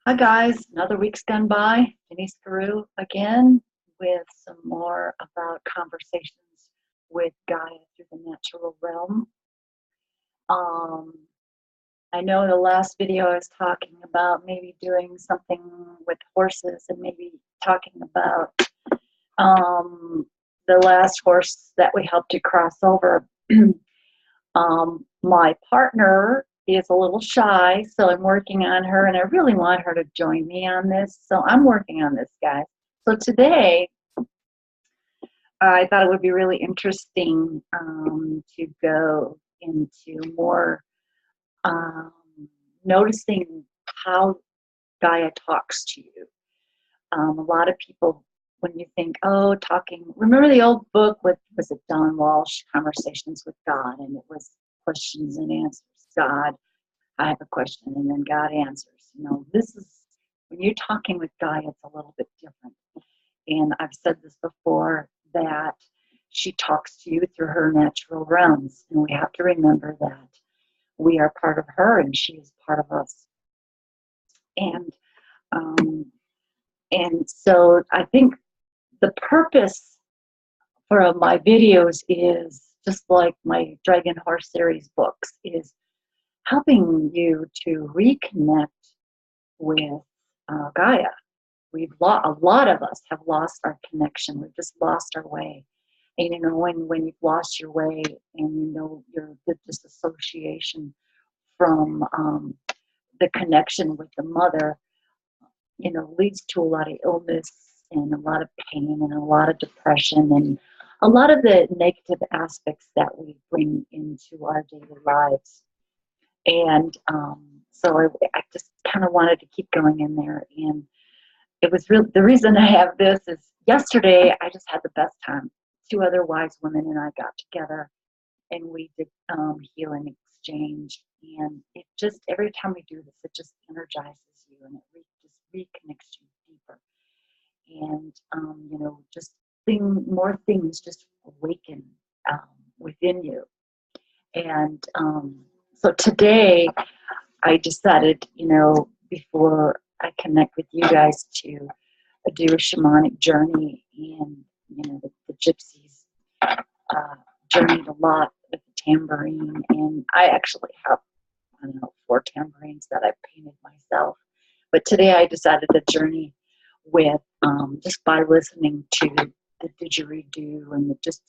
Hi guys, another week's gone by. Denise Peru again with some more about conversations with Gaia through the natural realm. Um, I know in the last video I was talking about maybe doing something with horses and maybe talking about the last horse that we helped to cross over. My partner is a little shy, so I'm working on her, and I really want her to join me on this. So I'm working on this, guys. So today, I thought it would be really interesting to go into more um, noticing how Gaia talks to you. A lot of people, when you think, oh, talking, remember the old book with, was it Don Walsh, Conversations with God, and it was questions and answers. God, I have a question, and then God answers. You know, this is, when you're talking with Gaia, it's a little bit different. And I've said this before, that she talks to you through her natural realms. And we have to remember that we are part of her and she is part of us. And um, and so I think the purpose for my videos is just like my Dragon Horse series books, is helping you to reconnect with Gaia. A lot of us have lost our connection. We've just lost our way. And you know, when you've lost your way, and you know the disassociation from the connection with the mother, you know, leads to a lot of illness and a lot of pain and a lot of depression and a lot of the negative aspects that we bring into our daily lives. And so I just kind of wanted to keep going in there. And it was real. The reason I have this is yesterday I just had the best time. Two other wise women and I got together and we did healing exchange. And it just, every time we do this, it just energizes you and it just reconnects you deeper. And, you know, just more things just awaken within you. And so today I decided, you know, before I connect with you guys, to do a shamanic journey. And you know, the gypsies journeyed a lot with the tambourine, and I actually have, I don't know, 4 tambourines that I painted myself. But today I decided to journey with just by listening to the didgeridoo and the just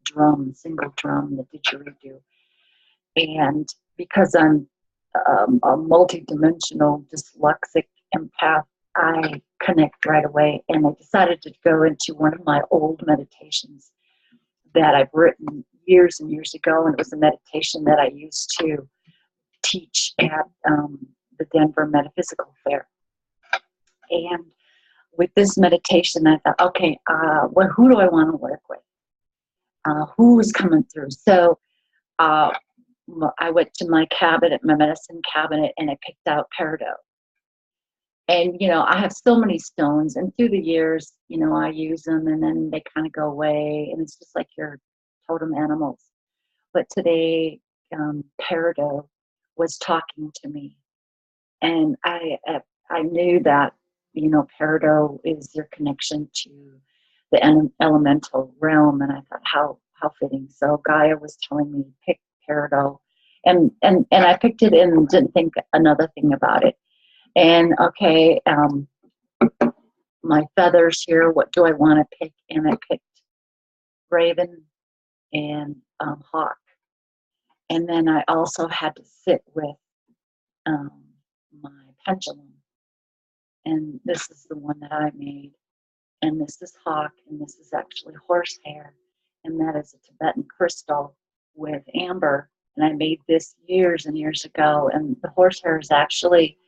drum, single drum, the didgeridoo. And because I'm a multi-dimensional dyslexic empath, I connect right away. And I decided to go into one of my old meditations that I've written years and years ago. And it was a meditation that I used to teach at the Denver Metaphysical Fair. And with this meditation, I thought, okay, well, who do I want to work with? Who's coming through? So I went to my cabinet, my medicine cabinet, and I picked out peridot. And, you know, I have so many stones, and through the years, you know, I use them and then they kind of go away, and it's just like your totem animals. But today, peridot was talking to me, and I knew that, you know, peridot is your connection to the elemental realm, and I thought, how fitting. So Gaia was telling me, pick peridot, and I picked it and didn't think another thing about it. And okay, my feathers here, what do I want to pick? And I picked raven and hawk. And then I also had to sit with my pendulum. And this is the one that I made. And this is hawk, and this is actually horsehair. And that is a Tibetan crystal with amber. And I made this years and years ago. And the horsehair is actually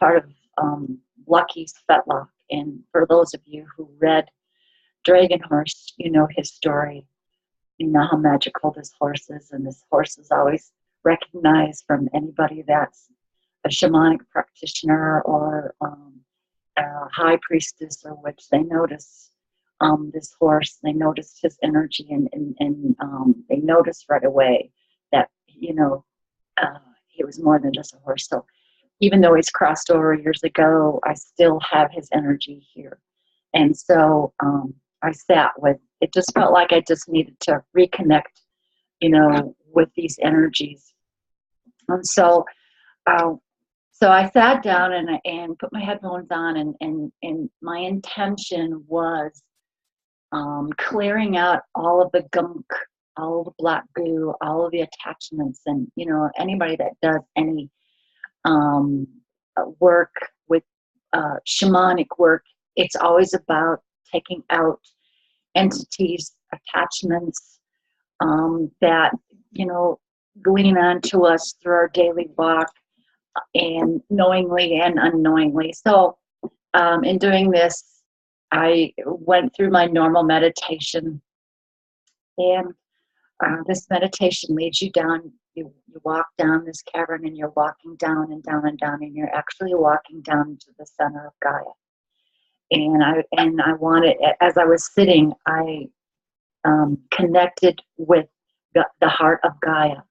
part of Lucky's fetlock. And for those of you who read Dragon Horse, you know his story. You know how magical this horse is, and this horse is always recognized from anybody that's a shamanic practitioner or a high priestess or witch. They notice this horse, they notice his energy, and they notice right away that, you know, he was more than just a horse. So even though he's crossed over years ago, I still have his energy here. And so I sat with, it just felt like I just needed to reconnect, with these energies. And so I sat down and put my headphones on, and my intention was clearing out all of the gunk, all of the black goo, all of the attachments. And, anybody that does any work with shamanic work, it's always about taking out entities, attachments that, glean onto us through our daily walk, and knowingly and unknowingly. So in doing this, I went through my normal meditation, and this meditation leads you down. You walk down this cavern, and you're walking down and down and down, and you're actually walking down to the center of Gaia. And I wanted, as I was sitting, I connected with the heart of Gaia.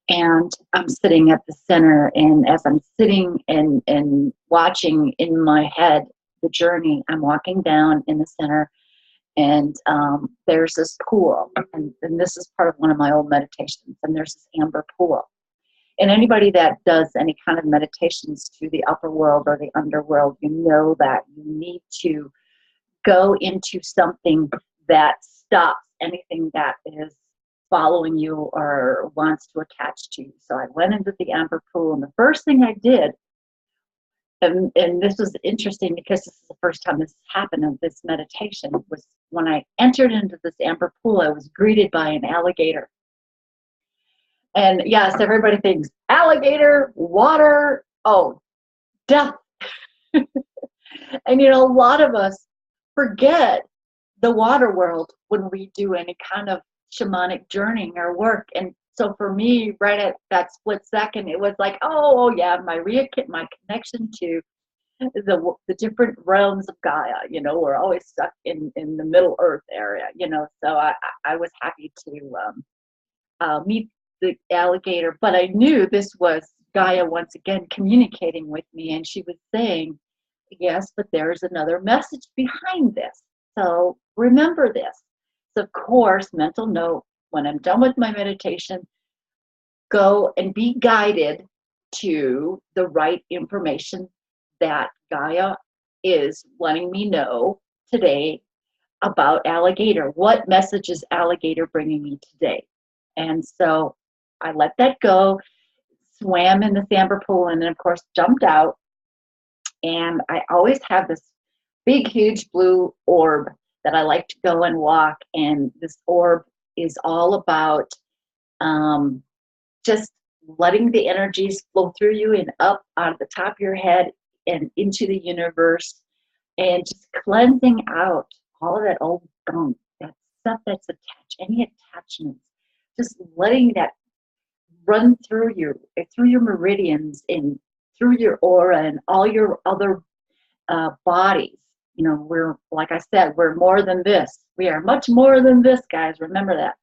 And I'm sitting at the center, and as I'm sitting and watching in my head the journey, I'm walking down in the center, and there's this pool, and this is part of one of my old meditations, and there's this amber pool. And anybody that does any kind of meditations to the upper world or the underworld, you know that you need to go into something that stops anything that is following you or wants to attach to you. So I went into the amber pool, and the first thing I did, and this was interesting because this is the first time this happened in this meditation, was when I entered into this amber pool, I was greeted by an alligator. And yes, everybody thinks alligator, water, oh, death. And a lot of us forget the water world when we do any kind of shamanic journeying or work. And so for me, right at that split second, it was like, oh yeah, my connection to the different realms of Gaia. We're always stuck in the Middle Earth area. So I was happy to meet the alligator, but I knew this was Gaia once again communicating with me, and she was saying, yes, but there's another message behind this. So remember this. So of course, mental note, when I'm done with my meditation, go and be guided to the right information that Gaia is letting me know today about alligator. What message is alligator bringing me today? And so I let that go, swam in the amber pool, and then of course jumped out. And I always have this big, huge blue orb that I like to go and walk. And this orb is all about just letting the energies flow through you and up out of the top of your head and into the universe, and just cleansing out all of that old gunk, that stuff that's attached, any attachments, just letting that run through your meridians and through your aura and all your other bodies. We're, like I said, we're more than this. We are much more than this, guys. Remember that.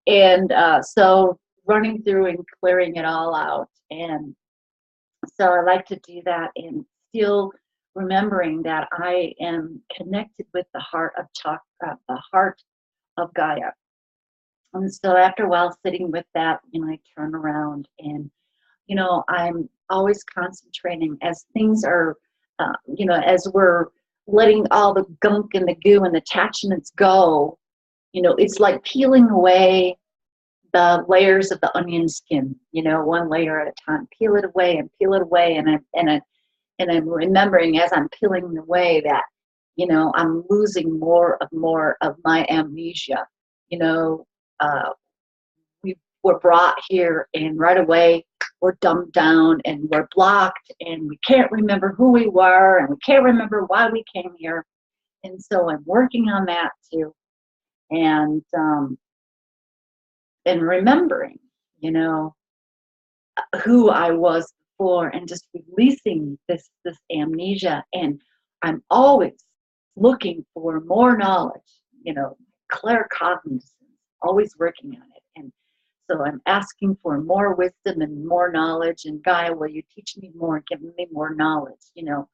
And so running through and clearing it all out. And so I like to do that, and still remembering that I am connected with the heart of Gaia. And so after a while sitting with that, I turn around, and I'm always concentrating as things are, as we're letting all the gunk and the goo and the attachments go, it's like peeling away the layers of the onion skin, one layer at a time. Peel it away and peel it away, and I'm remembering as I'm peeling away that, I'm losing more of my amnesia. We were brought here, and right away we're dumbed down and we're blocked, and we can't remember who we were, and we can't remember why we came here. And so I'm working on that too, and remembering, who I was before, and just releasing this amnesia. And I'm always looking for more knowledge, claircognizance, always working on it. And So I'm asking for more wisdom and more knowledge. And Gaia, will you teach me more, give me more knowledge, you know?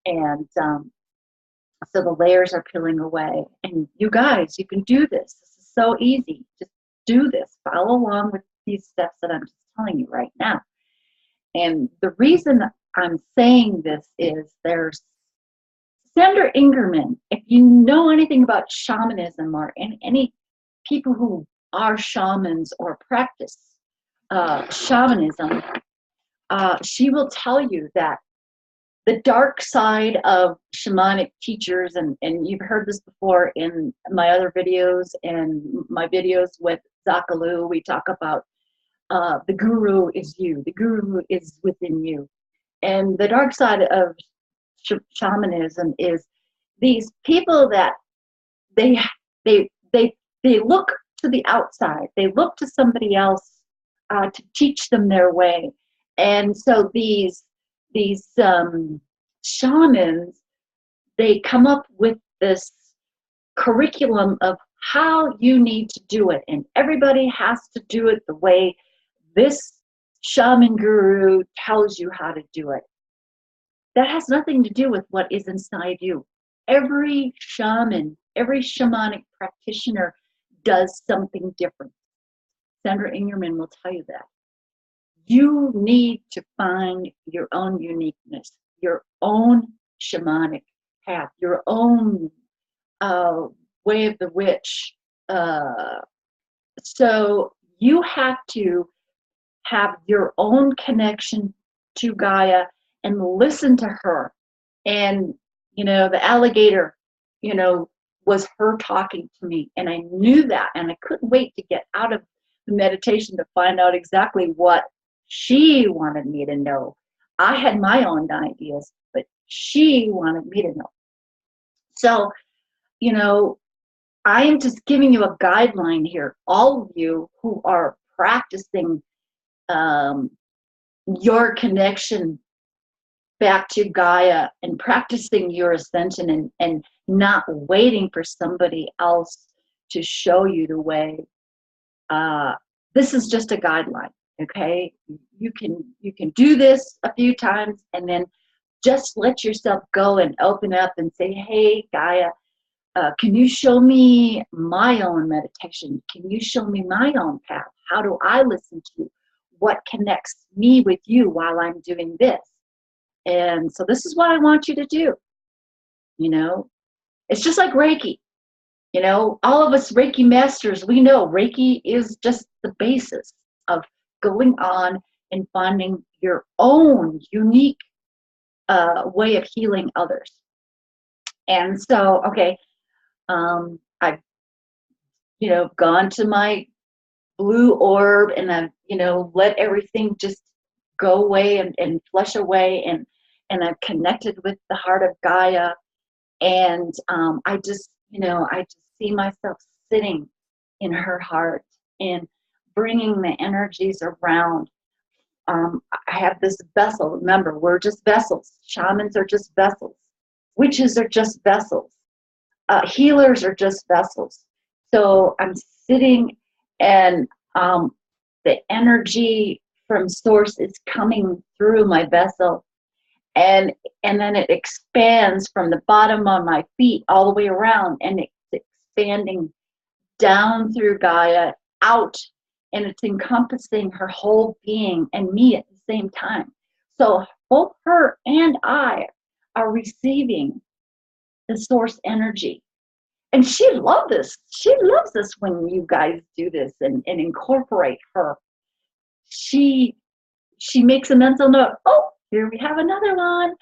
And so the layers are peeling away. And you guys, you can do this. This is so easy. Just do this. Follow along with these steps that I'm just telling you right now. And the reason I'm saying this is there's Sandra Ingerman. If you know anything about shamanism or any people who are shamans or practice shamanism, she will tell you that the dark side of shamanic teachers, and you've heard this before in my other videos and my videos with Zakalu, we talk about the guru is you, the guru is within you. And the dark side of shamanism is these people that they look to the outside, they look to somebody else to teach them their way. And so these shamans, they come up with this curriculum of how you need to do it, and everybody has to do it the way this shaman guru tells you how to do it. That has nothing to do with what is inside you. Every shaman, every shamanic practitioner does something different. Sandra Ingerman will tell you that. You need to find your own uniqueness, your own shamanic path, your own way of the witch. So you have to have your own connection to Gaia and listen to her. And, you know, the alligator, you know, was her talking to me. And I knew that. And I couldn't wait to get out of the meditation to find out exactly what she wanted me to know. I had my own ideas, but she wanted me to know. So, you know, I am just giving you a guideline here. All of you who are practicing your connection back to Gaia and practicing your ascension and not waiting for somebody else to show you the way. This is just a guideline, okay? You can do this a few times and then just let yourself go and open up and say, hey, Gaia, can you show me my own meditation? Can you show me my own path? How do I listen to you? What connects me with you while I'm doing this? And so this is what I want you to do. You know, it's just like Reiki. You know, all of us Reiki masters, we know Reiki is just the basis of going on and finding your own unique way of healing others. And so, okay, I've, you know, gone to my blue orb and I've, you know, let everything just go away and flush away, and I've connected with the heart of Gaia, and I just, you know, I just see myself sitting in her heart and bringing the energies around. I have this vessel. Remember, we're just vessels. Shamans are just vessels. Witches are just vessels. Healers are just vessels. So I'm sitting, and the energy from source is coming through my vessel, and then it expands from the bottom of my feet all the way around, and it's expanding down through Gaia out, and it's encompassing her whole being and me at the same time. So both her and I are receiving the source energy. And she loves this. She loves this when you guys do this and incorporate her. She makes a mental note. Oh, here we have another one.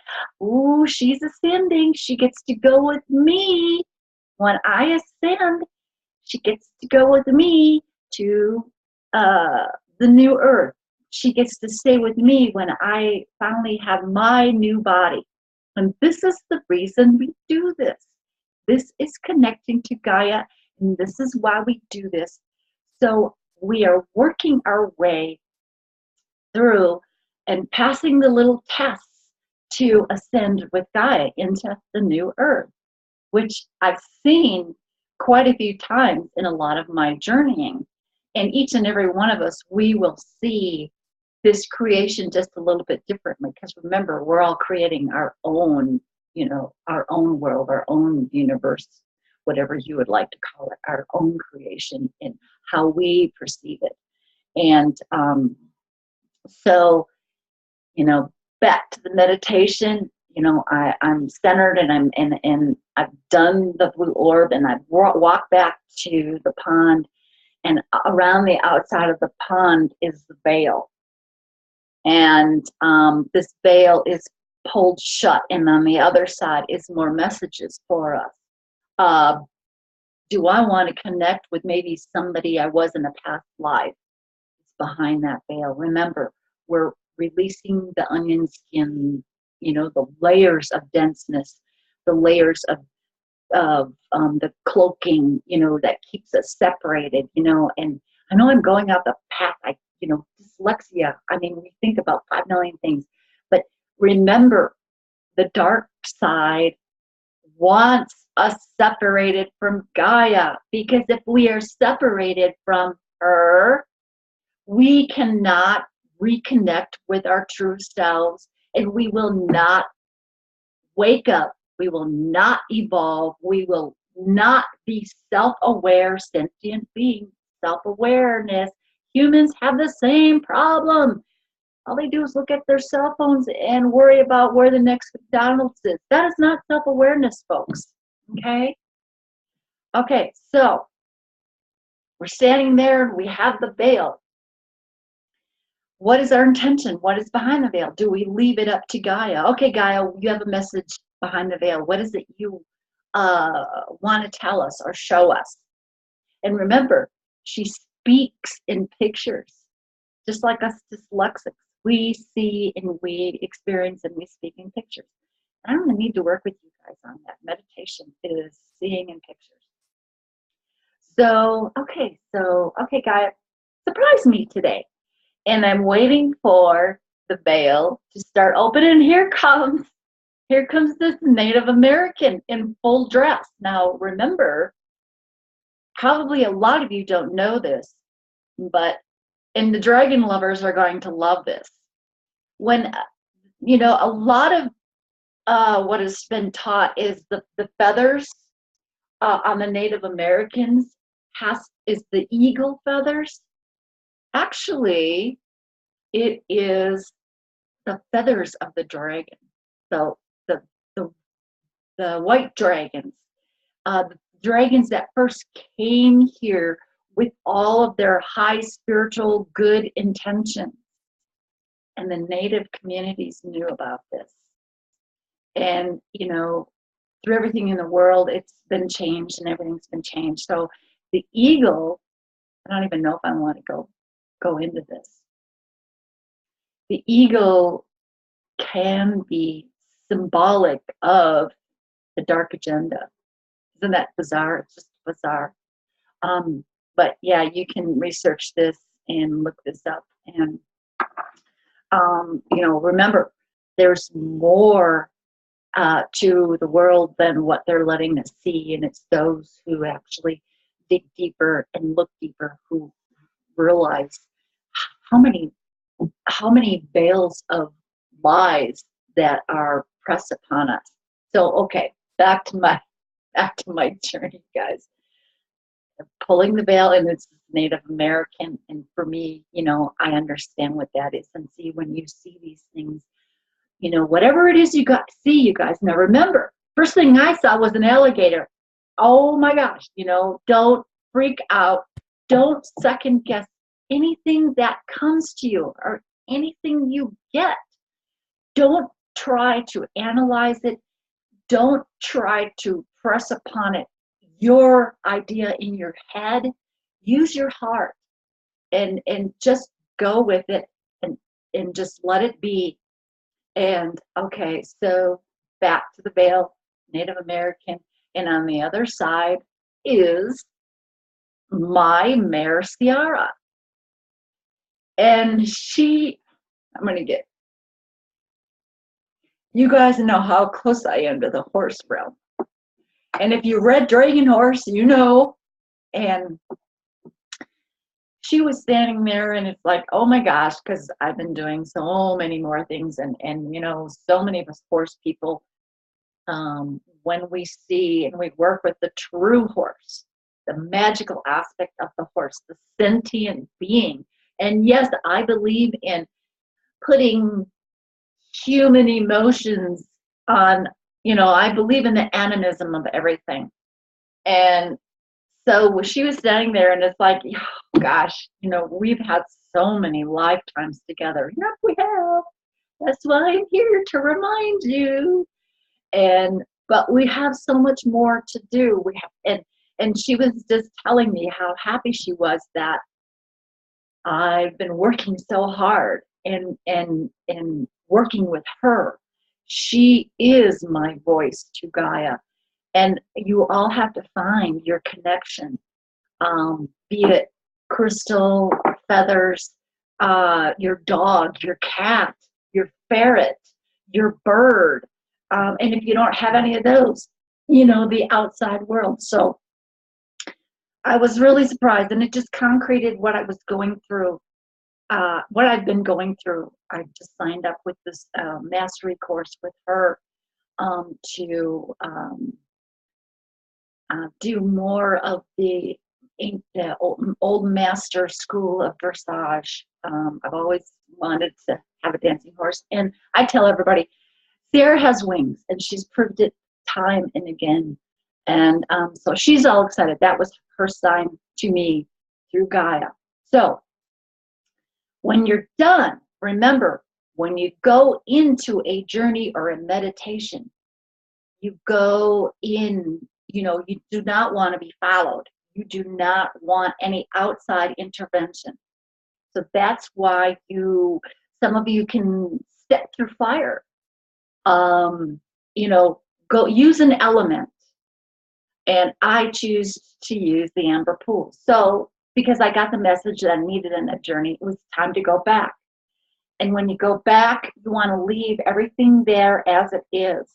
Ooh, she's ascending. She gets to go with me. When I ascend, she gets to go with me to the new earth. She gets to stay with me when I finally have my new body. And this is the reason we do this. This is connecting to Gaia, and this is why we do this. So we are working our way through and passing the little tests to ascend with Gaia into the new earth, which I've seen quite a few times in a lot of my journeying. And each and every one of us, we will see this creation just a little bit differently. Because remember, we're all creating our own, our own world, our own universe, whatever you would like to call it, our own creation and how we perceive it. And so, back to the meditation, I'm centered and and I've done the blue orb, and I've walked back to the pond, and around the outside of the pond is the veil. And this veil is pulled shut, and on the other side is more messages for us. Do I want to connect with maybe somebody I was in a past life? It's behind that veil. Remember, we're releasing the onion skin, the layers of denseness, the layers of the cloaking, that keeps us separated, and I know I'm going out the path, dyslexia, we think about 5 million things, but remember, the dark side wants us separated from Gaia, because if we are separated from her, we cannot reconnect with our true selves, and we will not wake up. We will not evolve. We will not be self-aware, sentient beings. Self-awareness. Humans have the same problem. All they do is look at their cell phones and worry about where the next McDonald's is. That is not self-awareness, folks. Okay? Okay, so we're standing there and we have the veil. What is our intention? What is behind the veil? Do we leave it up to Gaia? Okay, Gaia, you have a message behind the veil. What is it you want to tell us or show us? And remember, she speaks in pictures, just like us dyslexics. We see and we experience and we speak in pictures. I'm going to need to work with you guys on that. Meditation is seeing in pictures. So, okay, Gaia, surprise me today. And I'm waiting for the veil to start opening. Here comes this Native American in full dress. Now, remember, probably a lot of you don't know this, and the dragon lovers are going to love this. When, a lot of what has been taught is the feathers on the Native Americans is the eagle feathers. Actually, it is the feathers of the dragon. So the white dragons, the dragons that first came here with all of their high spiritual good intentions. And the Native communities knew about this. And, through everything in the world, it's been changed and everything's been changed. So the eagle, I don't even know if I want to go into this. The eagle can be symbolic of the dark agenda. Isn't that bizarre? It's just bizarre. But yeah, you can research this and look this up. And, remember, there's more to the world than what they're letting us see. And it's those who actually dig deeper and look deeper who realize how many veils of lies that are pressed upon us. So, okay, back to my journey, guys. Pulling the veil, and it's Native American, and for me, I understand what that is. And see, when you see these things, whatever it is you see, you guys. Now remember, first thing I saw was an alligator. Oh my gosh, don't freak out. Don't second guess anything that comes to you or anything you get. Don't try to analyze it. Don't try to press upon it your idea in your head. Use your heart and just go with it and just let it be. And okay, so back to the veil, Native American, and on the other side is my mare Ciara. And I'm going to get, you guys know how close I am to the horse realm. And if you read Dragon Horse, and she was standing there, and it's like, oh my gosh, because I've been doing so many more things, and you know, so many of us horse people, when we see and we work with the true horse, the magical aspect of the horse, the sentient being. And yes, I believe in putting human emotions on, you know, I believe in the animism of everything. And so when she was standing there, and it's like, oh, gosh, you know, we've had so many lifetimes together. Yes, we have. That's why I'm here to remind you. And but we have so much more to do. We have, and she was just telling me how happy she was that I've been working so hard and working with her. She is my voice to Gaia. And you all have to find your connection, be it crystal, feathers, your dog, your cat, your ferret, your bird. And if you don't have any of those, you know, the outside world. So I was really surprised, and it just concreted what I was going through, what I've been going through. I just signed up with this mastery course with her, to do more of the old master school of dressage. I've always wanted to have a dancing horse, and I tell everybody, Sarah has wings, and she's proved it time and again. And so she's all excited. That was her sign to me through Gaia. So when you're done, remember, when you go into a journey or a meditation, you go in, you know, you do not want to be followed. You do not want any outside intervention. So that's why some of you can step through fire. You know, go use an element. And I choose to use the amber pool. So because I got the message that I needed in that journey, it was time to go back. And when you go back, you want to leave everything there as it is.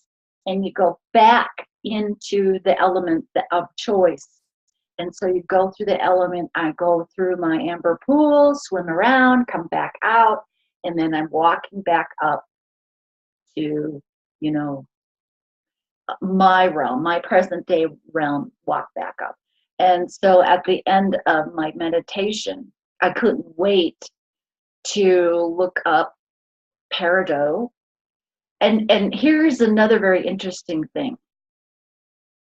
And you go back into the element of choice. And so you go through the element. I go through my amber pool, swim around, come back out, and then I'm walking back up to, you know, my realm, my present day realm, walk back up. And so at the end of my meditation, I couldn't wait to look up peridot. And here's another very interesting thing.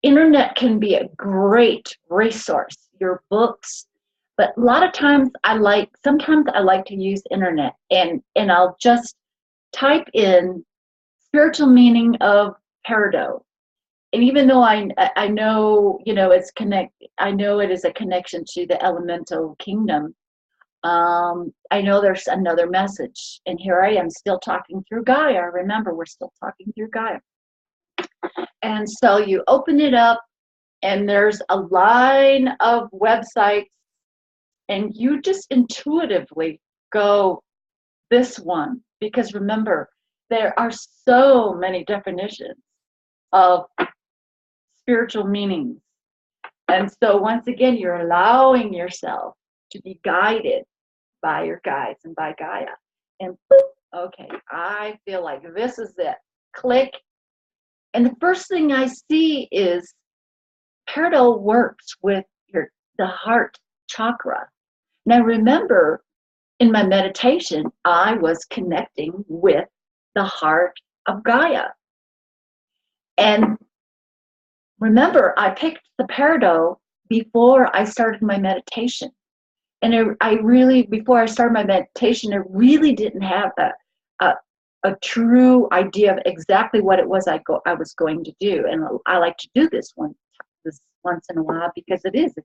Internet can be a great resource, your books, but a lot of times sometimes I like to use internet, and I'll just type in spiritual meaning of peridot. And even though I know, you know, I know it is a connection to the elemental kingdom, I know there's another message. And here I am still talking through Gaia. Remember, we're still talking through Gaia. And so you open it up, and there's a line of websites, and you just intuitively go this one. Because remember, there are so many definitions of spiritual meanings. And so once again, you're allowing yourself to be guided by your guides and by Gaia. And boop, okay, I feel like this is it. Click. And the first thing I see is peridot works with the heart chakra. Now remember, in my meditation, I was connecting with the heart of Gaia. And remember, I picked the peridot before I started my meditation. And before I started my meditation, I really didn't have a true idea of exactly what it was I was going to do. And I like to do this once in a while, because it's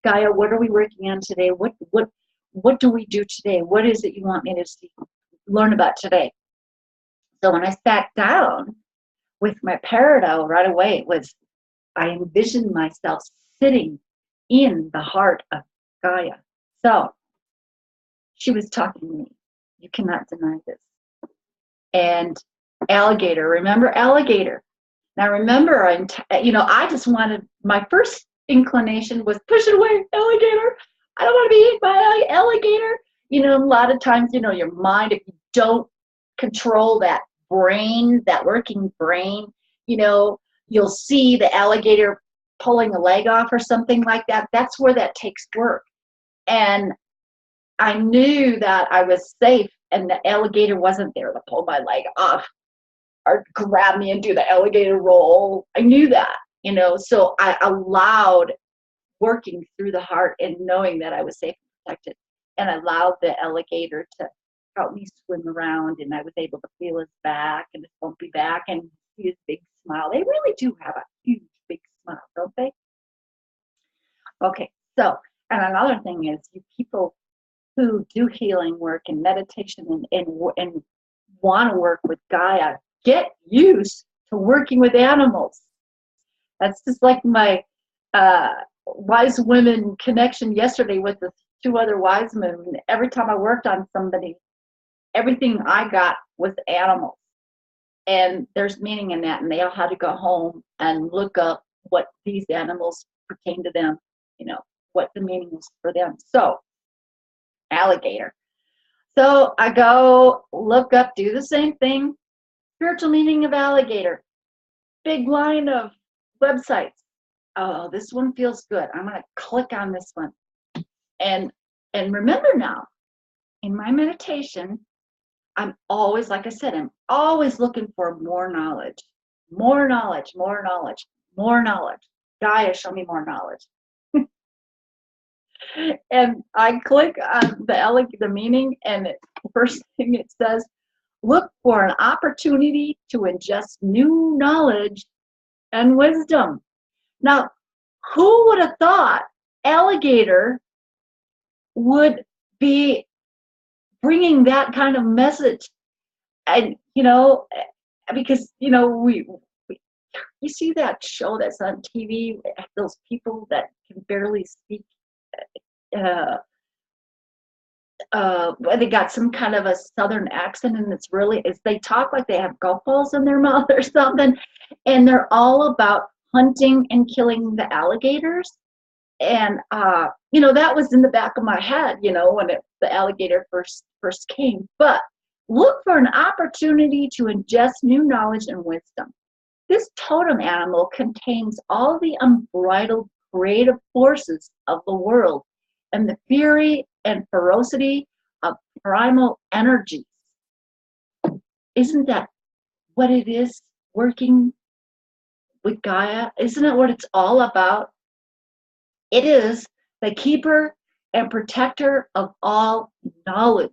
Gaia, what are we working on today? What do we do today? What is it you want me to learn about today? So when I sat down with my peridot, right away, I envisioned myself sitting in the heart of Gaia. So she was talking to me. You cannot deny this. And alligator, remember alligator? Now remember, I just wanted, my first inclination was push it away, alligator. I don't want to be eaten by an alligator. A lot of times, your mind, if you don't control that brain, that working brain, you'll see the alligator pulling a leg off or something like that. That's where that takes work. And I knew that I was safe and the alligator wasn't there to pull my leg off or grab me and do the alligator roll. I knew that, so I allowed working through the heart and knowing that I was safe and protected, and allowed the alligator to help me swim around, and I was able to feel his back and his bumpy back and see his big smile. They really do have a huge, big smile, don't they? Okay, so, and another thing is, you people who do healing work and meditation and want to work with Gaia, get used to working with animals. That's just like my wise women connection yesterday with the two other wise women. Every time I worked on somebody, everything I got was animals. And there's meaning in that. And they all had to go home and look up what these animals pertain to them, what the meaning is for them. So, alligator. So I go look up, do the same thing. Spiritual meaning of alligator. Big line of websites. Oh, this one feels good. I'm going to click on this one. And remember now, in my meditation, I'm always, like I said, I'm always looking for more knowledge. More knowledge, more knowledge, more knowledge. Gaia, show me more knowledge. And I click on the meaning, and the first thing it says, look for an opportunity to ingest new knowledge and wisdom. Now, who would have thought alligator would be bringing that kind of message? And, because, you see that show that's on TV, those people that can barely speak, they got some kind of a southern accent, and they talk like they have golf balls in their mouth or something, and they're all about hunting and killing the alligators. And that was in the back of my head, when the alligator first came. But look for an opportunity to ingest new knowledge and wisdom. This totem animal contains all the unbridled creative forces of the world and the fury and ferocity of primal energies. Isn't that what it is, working with Gaia? Isn't it what it's all about? It is the keeper and protector of all knowledge.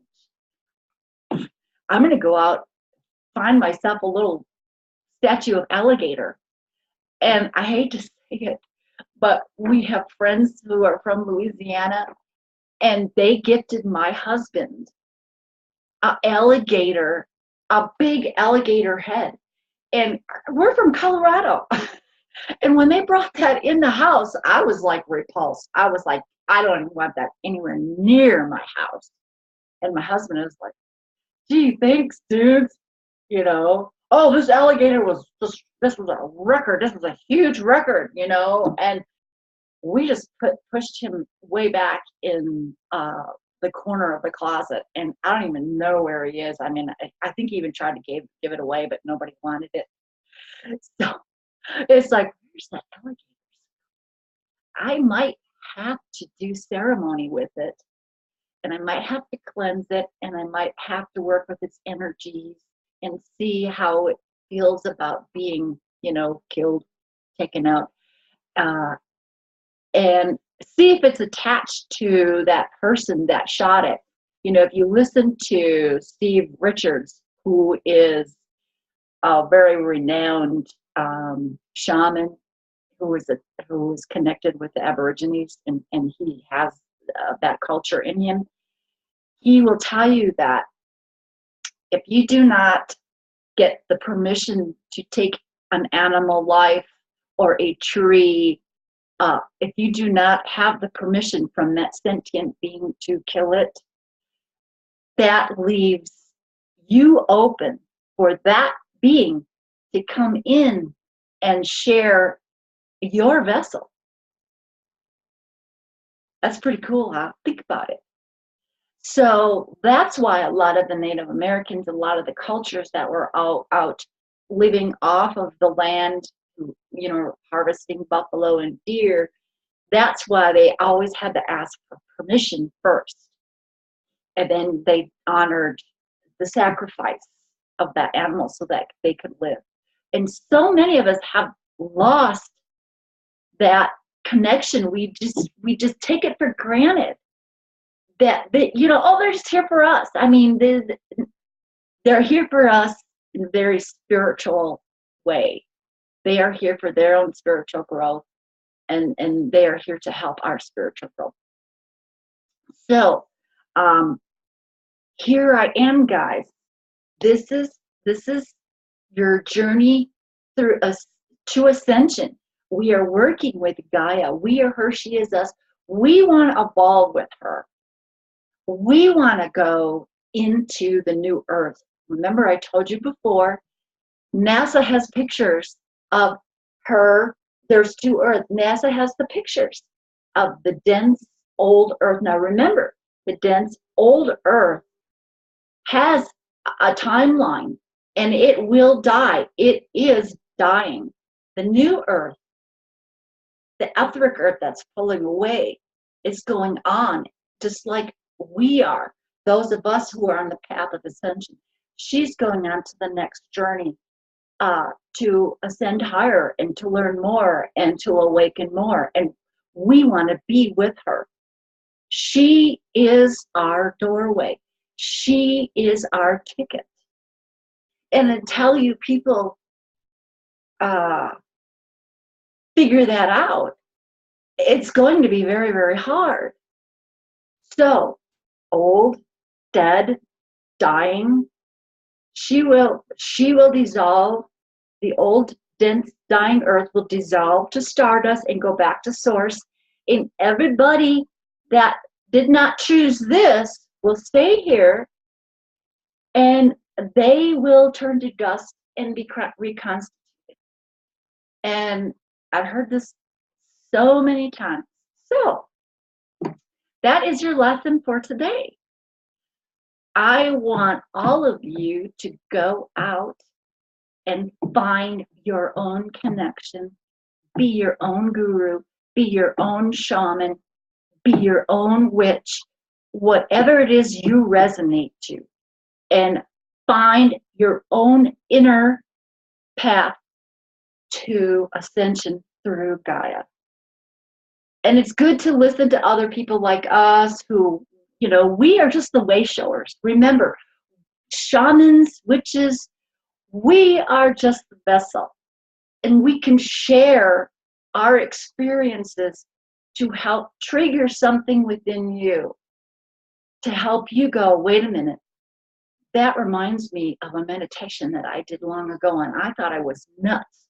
I'm going to go out, find myself a little statue of alligator. And I hate to say it, but we have friends who are from Louisiana, and they gifted my husband an alligator, a big alligator head. And we're from Colorado. And when they brought that in the house, I was like repulsed. I was like, I don't even want that anywhere near my house. And my husband was like, gee, thanks, dudes. Oh, this alligator this was a record. This was a huge record, and we just pushed him way back in the corner of the closet, and I don't even know where he is. I mean, I think he even tried to give it away, but nobody wanted it. So it's like, where's that alligator? I might have to do ceremony with it, and I might have to cleanse it, and I might have to work with its energies and see how it feels about being, killed, taken out, and see if it's attached to that person that shot it. If you listen to Steve Richards, who is a very renowned shaman, who is connected with the Aborigines, and he has that culture in him, he will tell you that if you do not get the permission to take an animal life or a tree, if you do not have the permission from that sentient being to kill it, that leaves you open for that being to come in and share your vessel. That's pretty cool, huh? Think about it. So that's why a lot of the Native Americans, a lot of the cultures that were out living off of the land, you know, harvesting buffalo and deer, that's why they always had to ask for permission first. And then they honored the sacrifice of that animal so that they could live. And so many of us have lost that connection. We just take it for granted that you know, oh, they're just here for us. I mean, they're here for us in a very spiritual way. They are here for their own spiritual growth, and they are here to help our spiritual growth. So here I am, guys. This is your journey through to ascension. We are working with Gaia. We are her, she is us. We want to evolve with her. We want to go into the new earth. Remember, I told you before, NASA has pictures of her. There's two earths. NASA has the pictures of the dense old earth. Now remember, the dense old earth has a timeline, and it will die. It is dying. The new earth, the etheric earth that's pulling away, is going on, just like we are. Those of us who are on the path of ascension, she's going on to the next journey, to ascend higher and to learn more and to awaken more. And we want to be with her. She is our doorway. She is our ticket. And until you people figure that out, it's going to be very, very hard. So, old, dead, dying, she will dissolve. The old, dense, dying earth will dissolve to stardust and go back to source. And everybody that did not choose this will stay here, and they will turn to dust and be reconstituted. And I've heard this so many times. So that is your lesson for today. I want all of you to go out and find your own connection, be your own guru, be your own shaman, be your own witch, whatever it is you resonate to, and find your own inner path to ascension through Gaia. And it's good to listen to other people like us who, you know, we are just the way showers. Remember, shamans, witches, we are just the vessel. And we can share our experiences to help trigger something within you, to help you go, wait a minute, that reminds me of a meditation that I did long ago, and I thought I was nuts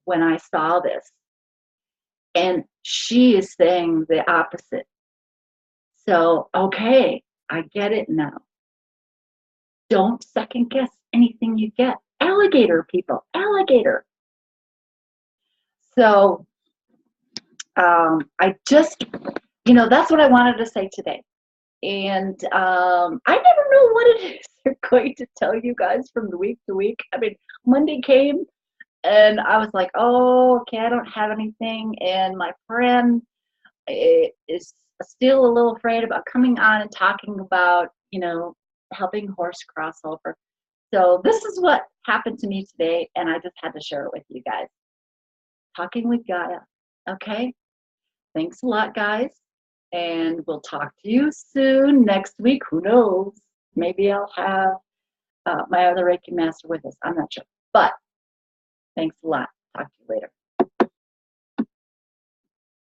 when I saw this. And she is saying the opposite. So, okay, I get it now. Don't second guess anything you get. Alligator, people, alligator. So, I just, you know, that's what I wanted to say today. And I never know what it is they're going to tell you guys from the week to week. I mean, Monday came, and I was like, oh, okay, I don't have anything. And my friend is still a little afraid about coming on and talking about, you know, helping horse cross over. So this is what happened to me today, and I just had to share it with you guys. Talking with Gaia. Okay? Thanks a lot, guys. And we'll talk to you soon next week. Who knows? Maybe I'll have my other Reiki master with us. I'm not sure. But thanks a lot. Talk to you later.